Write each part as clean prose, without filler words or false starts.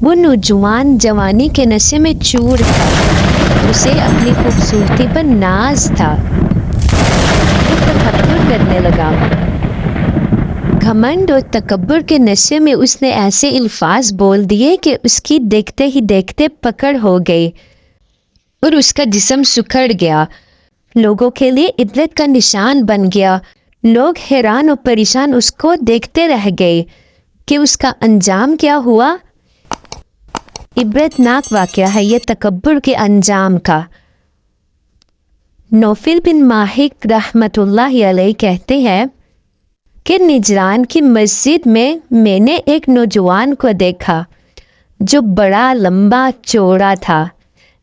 وہ نوجوان جوانی کے نشے میں چور تھا، اسے اپنی خوبصورتی پر ناز تھا۔ وہ تکبر کرنے لگا۔ گھمنڈ اور تکبر کے نشے میں اس نے ایسے الفاظ بول دیے کہ اس کی دیکھتے ہی دیکھتے پکڑ ہو گئی اور اس کا جسم سکڑ گیا، لوگوں کے لیے عبرت کا نشان بن گیا۔ لوگ حیران اور پریشان اس کو دیکھتے رہ گئے کہ اس کا انجام کیا ہوا۔ عبرت ناک واقعہ ہے یہ تکبر کے انجام کا۔ نوفل بن ماہک رحمت اللہ علیہ کہتے ہیں کہ نجران کی مسجد میں نے ایک نوجوان کو دیکھا جو بڑا لمبا چوڑا تھا،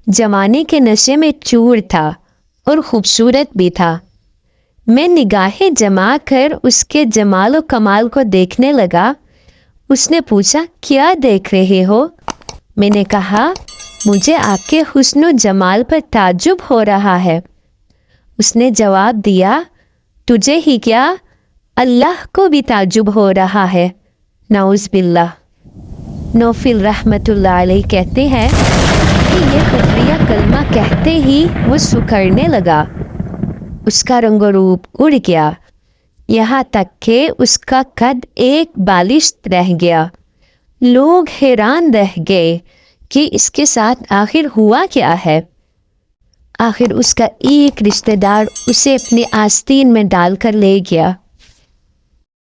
جوانی کے نشے میں چور تھا اور خوبصورت بھی تھا۔ میں نگاہیں جما کر اس کے جمال و کمال کو دیکھنے لگا۔ اس نے پوچھا، کیا دیکھ رہے ہو؟ میں نے کہا، مجھے آپ کے حسن و جمال پر تعجب ہو رہا ہے۔ اس نے جواب دیا، تجھے ہی کیا، اللہ کو بھی تعجب ہو رہا ہے۔ نعوذ باللہ۔ نوفل رحمت اللہ علیہ کہتے ہیں کہ یہ کفریہ کلمہ کہتے ہی وہ سکڑنے لگا، اس کا رنگ و روپ اڑ گیا، یہاں تک کہ اس کا قد ایک بالشت رہ گیا۔ لوگ حیران رہ گئے کہ اس کے ساتھ آخر ہوا کیا ہے۔ آخر اس کا ایک رشتہ دار اسے اپنے آستین میں ڈال کر لے گیا۔